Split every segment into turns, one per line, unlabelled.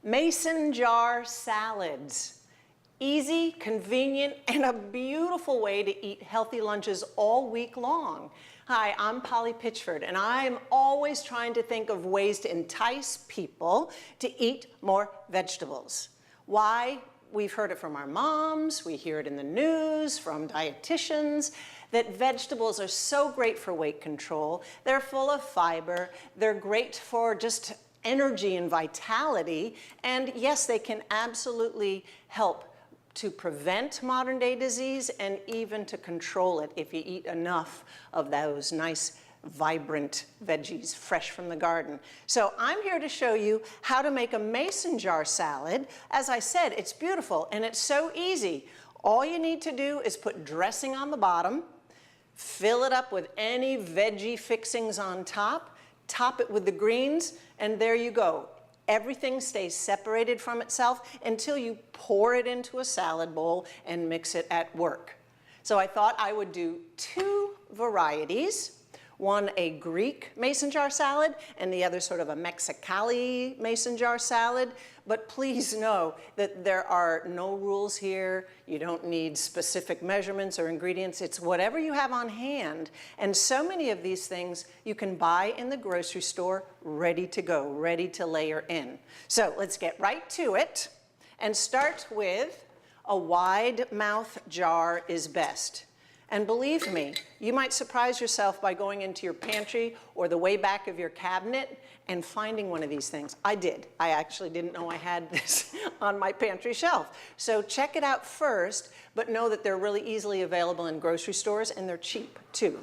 Mason jar salads. Easy, convenient, and a beautiful way to eat healthy lunches all week long. Hi, I'm Polly Pitchford, and I'm always trying to think of ways to entice people to eat more vegetables. Why? We've heard it from our moms, we hear it in the news, from dietitians, that vegetables are so great for weight control. They're full of fiber, they're great for just energy and vitality, and yes, they can absolutely help to prevent modern day disease and even to control it if you eat enough of those nice vibrant veggies fresh from the garden. So I'm here to show you how to make a mason jar salad. As I said, it's beautiful and it's so easy. All you need to do is put dressing on the bottom, fill it up with any veggie fixings on top, top it with the greens, and there you go. Everything stays separated from itself until you pour it into a salad bowl and mix it at work. So I thought I would do two varieties. One, a Greek mason jar salad, and the other sort of a Mexicali mason jar salad. But please know that there are no rules here. You don't need specific measurements or ingredients. It's whatever you have on hand. And so many of these things you can buy in the grocery store ready to go, ready to layer in. So let's get right to it and start with a wide mouth jar is best. And believe me, you might surprise yourself by going into your pantry or the way back of your cabinet and finding one of these things. I did. I actually didn't know I had this on my pantry shelf. So check it out first, but know that they're really easily available in grocery stores and they're cheap too.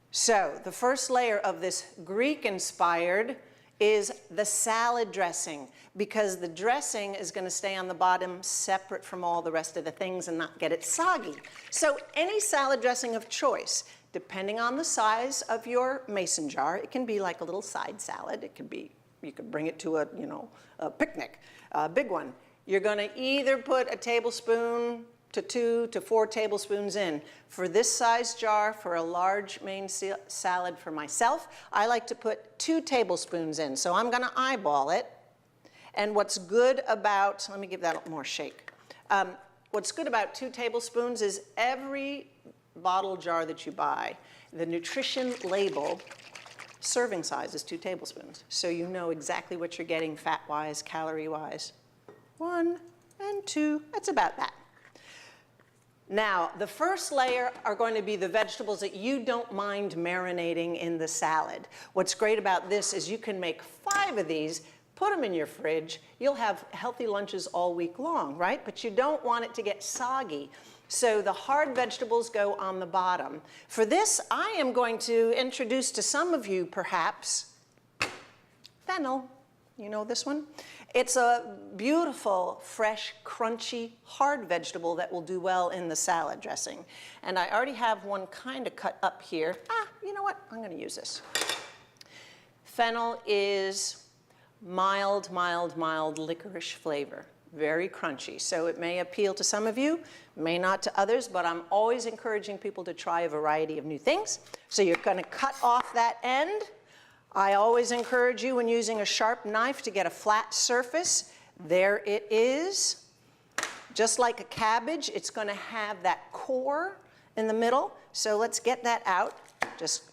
So the first layer of this Greek-inspired is the salad dressing, because the dressing is going to stay on the bottom separate from all the rest of the things and not get it soggy. So any salad dressing of choice, depending on the size of your mason jar, it can be like a little side salad. It could be, you could bring it to a, a picnic, a big one. You're going to either put a tablespoon to 2 to 4 tablespoons in. For this size jar, for a large main salad for myself, I like to put 2 tablespoons in. So I'm going to eyeball it. And what's good about, let me give that a more shake. What's good about 2 tablespoons is every bottle jar that you buy, the nutrition label, serving size is 2 tablespoons. So you know exactly what you're getting fat-wise, calorie-wise. 1 and 2, that's about that. Now, the first layer are going to be the vegetables that you don't mind marinating in the salad. What's great about this is you can make 5 of these, put them in your fridge. You'll have healthy lunches all week long, right? But you don't want it to get soggy. So the hard vegetables go on the bottom. For this, I am going to introduce to some of you, perhaps, fennel. You know this one? It's a beautiful, fresh, crunchy, hard vegetable that will do well in the salad dressing. And I already have one kind of cut up here. You know what? I'm going to use this. Fennel is mild, mild, mild licorice flavor. Very crunchy. So it may appeal to some of you, may not to others, but I'm always encouraging people to try a variety of new things. So you're going to cut off that end. I always encourage you when using a sharp knife to get a flat surface. There it is. Just like a cabbage, it's going to have that core in the middle. So let's get that out. Just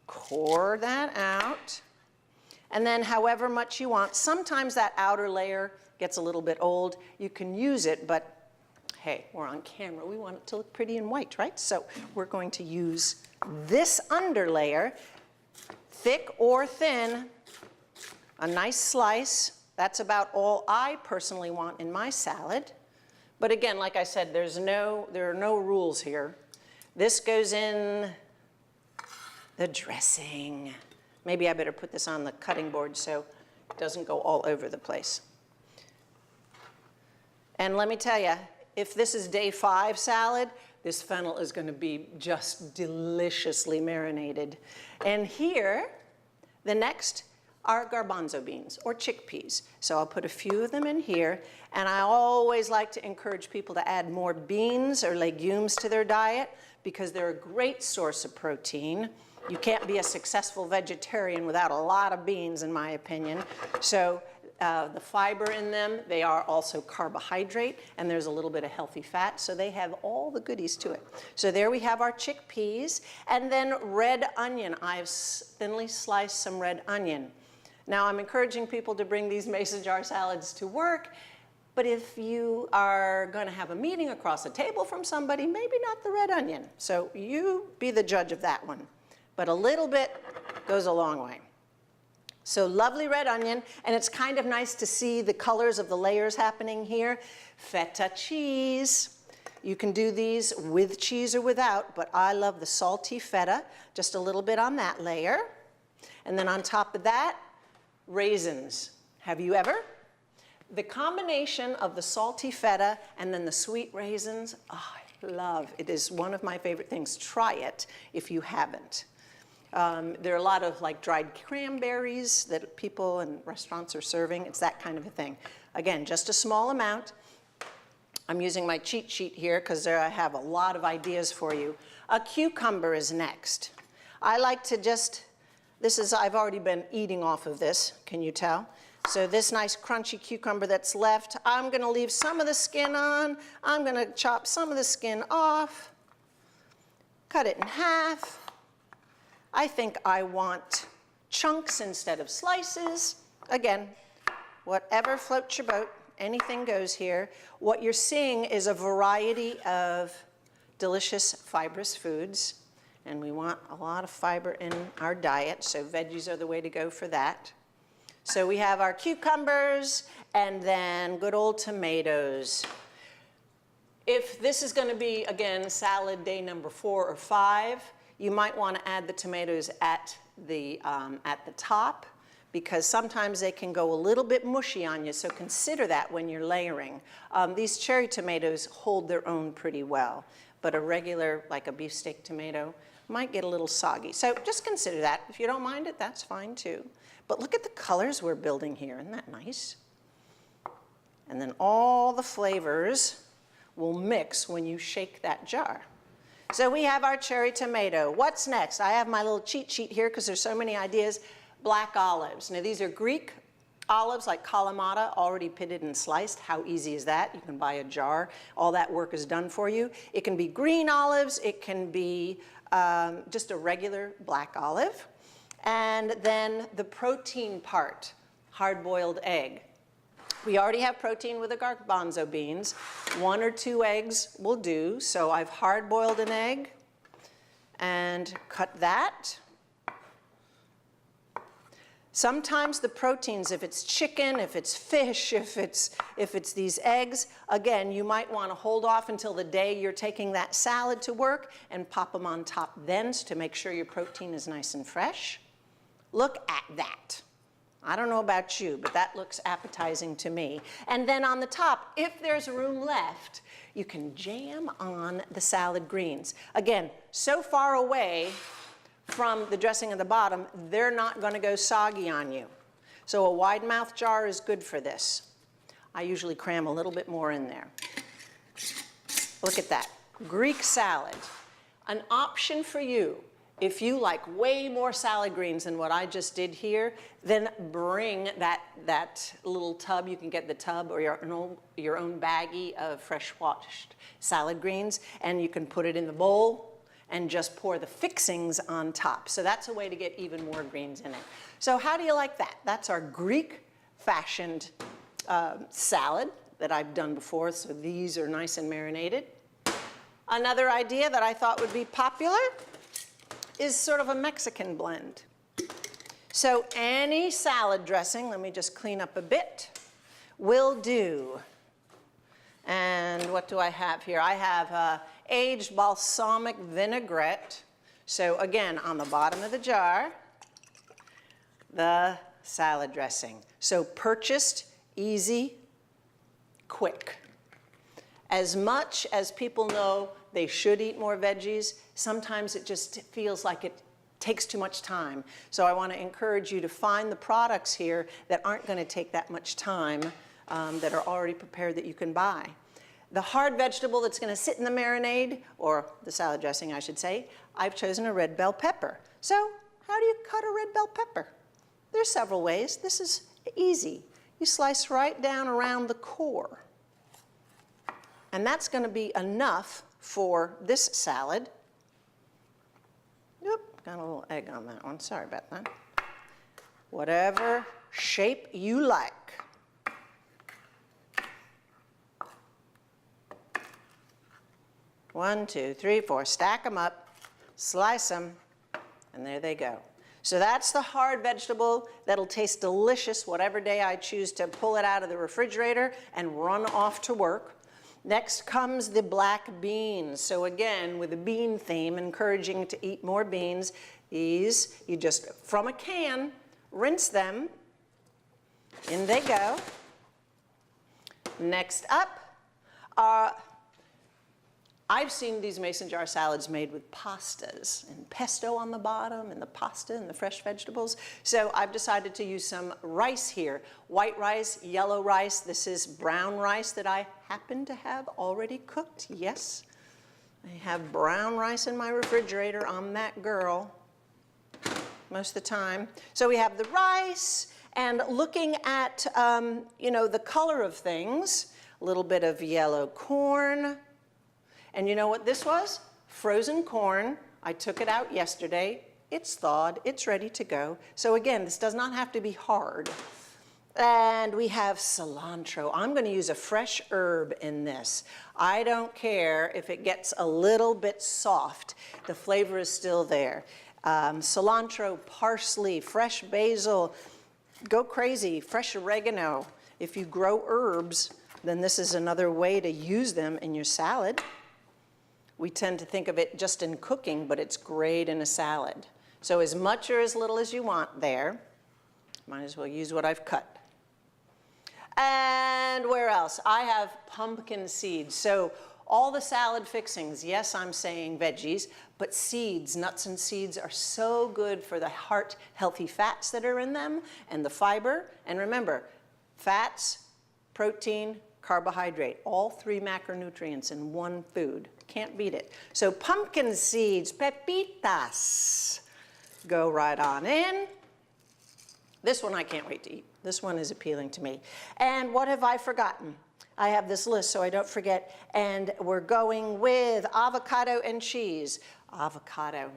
core that out. And then however much you want. Sometimes that outer layer gets a little bit old. You can use it, but hey, we're on camera. We want it to look pretty and white, right? So we're going to use this under layer. Thick or thin, a nice slice. That's about all I personally want in my salad. But again, like I said, there are no rules here. This goes in the dressing. Maybe I better put this on the cutting board so it doesn't go all over the place. And let me tell you, if this is day 5 salad, this fennel is going to be just deliciously marinated. And here, the next are garbanzo beans or chickpeas. So I'll put a few of them in here. And I always like to encourage people to add more beans or legumes to their diet because they're a great source of protein. You can't be a successful vegetarian without a lot of beans, in my opinion. So the fiber in them. They are also carbohydrate, and there's a little bit of healthy fat, so they have all the goodies to it. So there we have our chickpeas, and then red onion. I've thinly sliced some red onion. Now I'm encouraging people to bring these mason jar salads to work, but if you are going to have a meeting across the table from somebody, maybe not the red onion. So you be the judge of that one. But a little bit goes a long way. So lovely red onion, and it's kind of nice to see the colors of the layers happening here. Feta cheese. You can do these with cheese or without, but I love the salty feta. Just a little bit on that layer. And then on top of that, raisins. Have you ever? The combination of the salty feta and then the sweet raisins, oh, I love. It is one of my favorite things. Try it if you haven't. There are a lot of like dried cranberries that people and restaurants are serving. It's that kind of a thing. Again, just a small amount. I'm using my cheat sheet here because I have a lot of ideas for you. A cucumber is next. I like to just, I've already been eating off of this, can you tell? So this nice crunchy cucumber that's left, I'm gonna leave some of the skin on. I'm gonna chop some of the skin off, cut it in half. I think I want chunks instead of slices. Again, whatever floats your boat, anything goes here. What you're seeing is a variety of delicious fibrous foods, and we want a lot of fiber in our diet, so veggies are the way to go for that. So we have our cucumbers, and then good old tomatoes. If this is gonna be, again, salad day number 4 or 5, you might want to add the tomatoes at the top, because sometimes they can go a little bit mushy on you, so consider that when you're layering. These cherry tomatoes hold their own pretty well, but a regular, like a beefsteak tomato, might get a little soggy. So just consider that. If you don't mind it, that's fine too. But look at the colors we're building here. Isn't that nice? And then all the flavors will mix when you shake that jar. So we have our cherry tomato. What's next? I have my little cheat sheet here because there's so many ideas. Black olives. Now these are Greek olives like Kalamata, already pitted and sliced. How easy is that? You can buy a jar. All that work is done for you. It can be green olives. It can be just a regular black olive. And then the protein part, hard-boiled egg. We already have protein with the garbanzo beans. 1 or 2 eggs will do. So I've hard-boiled an egg and cut that. Sometimes the proteins, if it's chicken, if it's fish, if it's these eggs, again, you might want to hold off until the day you're taking that salad to work and pop them on top then to make sure your protein is nice and fresh. Look at that. I don't know about you, but that looks appetizing to me. And then on the top, if there's room left, you can jam on the salad greens. Again, so far away from the dressing at the bottom, they're not going to go soggy on you. So a wide mouth jar is good for this. I usually cram a little bit more in there. Look at that. Greek salad. An option for you. If you like way more salad greens than what I just did here, then bring that little tub. You can get the tub or your own baggie of fresh washed salad greens, and you can put it in the bowl and just pour the fixings on top. So that's a way to get even more greens in it. So how do you like that? That's our Greek-fashioned salad that I've done before, so these are nice and marinated. Another idea that I thought would be popular is sort of a Mexican blend. So any salad dressing, let me just clean up a bit, will do. And what do I have here? I have aged balsamic vinaigrette. So again, on the bottom of the jar, the salad dressing. So purchased, easy, quick. As much as people know they should eat more veggies, sometimes it just feels like it takes too much time. So I want to encourage you to find the products here that aren't going to take that much time, that are already prepared that you can buy. The hard vegetable that's going to sit in the marinade, or the salad dressing I should say, I've chosen a red bell pepper. So how do you cut a red bell pepper? There's several ways. This is easy. you slice right down around the core. And that's going to be enough for this salad. Oop, got a little egg on that one. Sorry about that. Whatever shape you like. One, two, three, four. Stack them up, slice them, and there they go. So that's the hard vegetable that'll taste delicious whatever day I choose to pull it out of the refrigerator and run off to work. Next comes the black beans. So again, with the bean theme, encouraging to eat more beans. These, you just, from a can, rinse them. In they go. Next up, I've seen these mason jar salads made with pastas and pesto on the bottom and the pasta and the fresh vegetables. So I've decided to use some rice here. White rice, yellow rice. This is brown rice that I happen to have already cooked. Yes, I have brown rice in my refrigerator. I'm that girl most of the time. So we have the rice, and looking at, you know, the color of things, a little bit of yellow corn. And you know what this was? Frozen corn. I took it out yesterday. It's thawed. It's ready to go. So again, this does not have to be hard. And we have cilantro. I'm going to use a fresh herb in this. I don't care if it gets a little bit soft. The flavor is still there. Cilantro, parsley, fresh basil. Go crazy. Fresh oregano. If you grow herbs, then this is another way to use them in your salad. We tend to think of it just in cooking, but it's great in a salad. So as much or as little as you want there. Might as well use what I've cut. And where else? I have pumpkin seeds. So all the salad fixings, yes, I'm saying veggies, but seeds, nuts and seeds are so good for the heart healthy fats that are in them and the fiber. And remember, fats, protein, carbohydrate, all three macronutrients in one food. Can't beat it. So pumpkin seeds, pepitas, go right on in. This one I can't wait to eat. This one is appealing to me. And what have I forgotten? I have this list so I don't forget. And we're going with avocado and cheese. Avocado,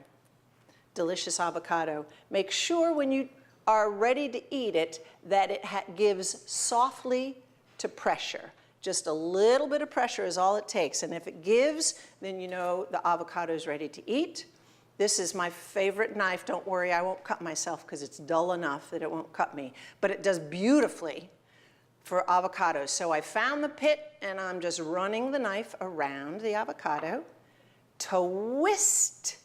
delicious avocado. Make sure when you are ready to eat it that it gives softly to pressure. Just a little bit of pressure is all it takes. And if it gives, then you know the avocado is ready to eat. This is my favorite knife. Don't worry, I won't cut myself because it's dull enough that it won't cut me. But it does beautifully for avocados. So I found the pit, and I'm just running the knife around the avocado. Twist.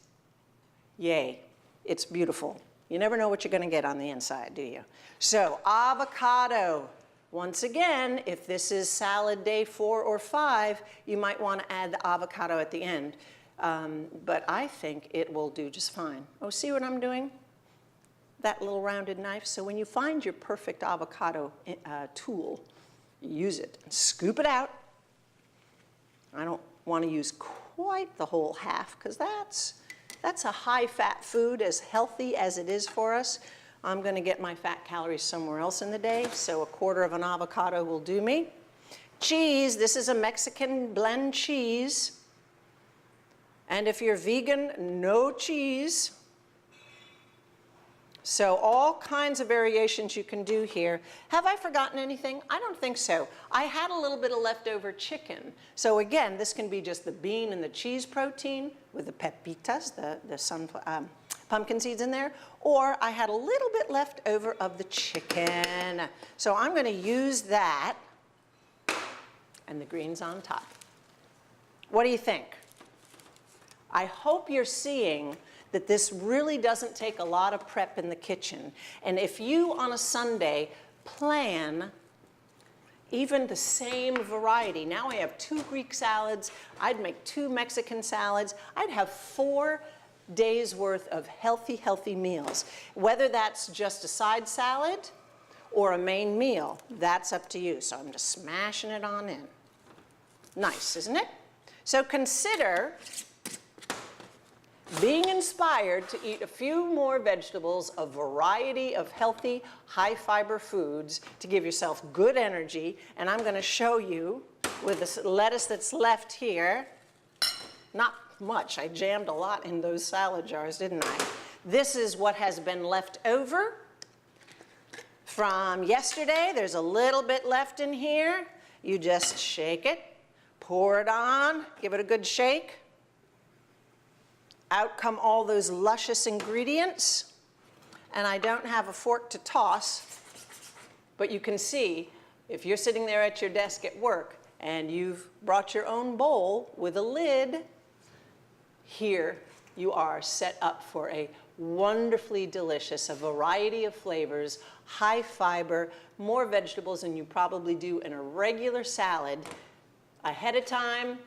Yay, it's beautiful. You never know what you're going to get on the inside, do you? So avocado. Once again, if this is salad day 4 or 5, you might want to add the avocado at the end. But I think it will do just fine. Oh, see what I'm doing? That little rounded knife. So when you find your perfect avocado tool, use it and scoop it out. I don't want to use quite the whole half because that's a high-fat food, as healthy as it is for us. I'm going to get my fat calories somewhere else in the day, so 1/4 of an avocado will do me. Cheese, this is a Mexican blend cheese. And if you're vegan, no cheese. So all kinds of variations you can do here. Have I forgotten anything? I don't think so. I had a little bit of leftover chicken. So again, this can be just the bean and the cheese protein with the pepitas, the pumpkin seeds in there, or I had a little bit left over of the chicken. So I'm going to use that and the greens on top. What do you think? I hope you're seeing that this really doesn't take a lot of prep in the kitchen. And if you, on a Sunday, plan even the same variety, now I have 2 Greek salads, I'd make 2 Mexican salads, I'd have 4 days worth of healthy meals. Whether that's just a side salad or a main meal, that's up to you. So I'm just smashing it on in. Nice, isn't it? So consider being inspired to eat a few more vegetables, a variety of healthy, high-fiber foods to give yourself good energy. And I'm going to show you with the lettuce that's left here. Not much. I jammed a lot in those salad jars, didn't I? This is what has been left over from yesterday. There's a little bit left in here. You just shake it, pour it on, give it a good shake. Out come all those luscious ingredients. And I don't have a fork to toss, but you can see if you're sitting there at your desk at work and you've brought your own bowl with a lid, here you are set up for a wonderfully delicious, a variety of flavors, high fiber, more vegetables than you probably do in a regular salad. Ahead of time,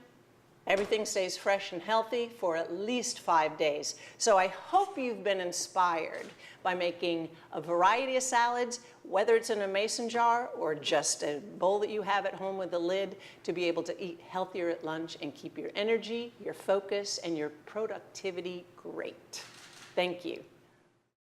everything stays fresh and healthy for at least 5 days. So I hope you've been inspired by making a variety of salads, whether it's in a mason jar or just a bowl that you have at home with a lid, to be able to eat healthier at lunch and keep your energy, your focus, and your productivity great. Thank you.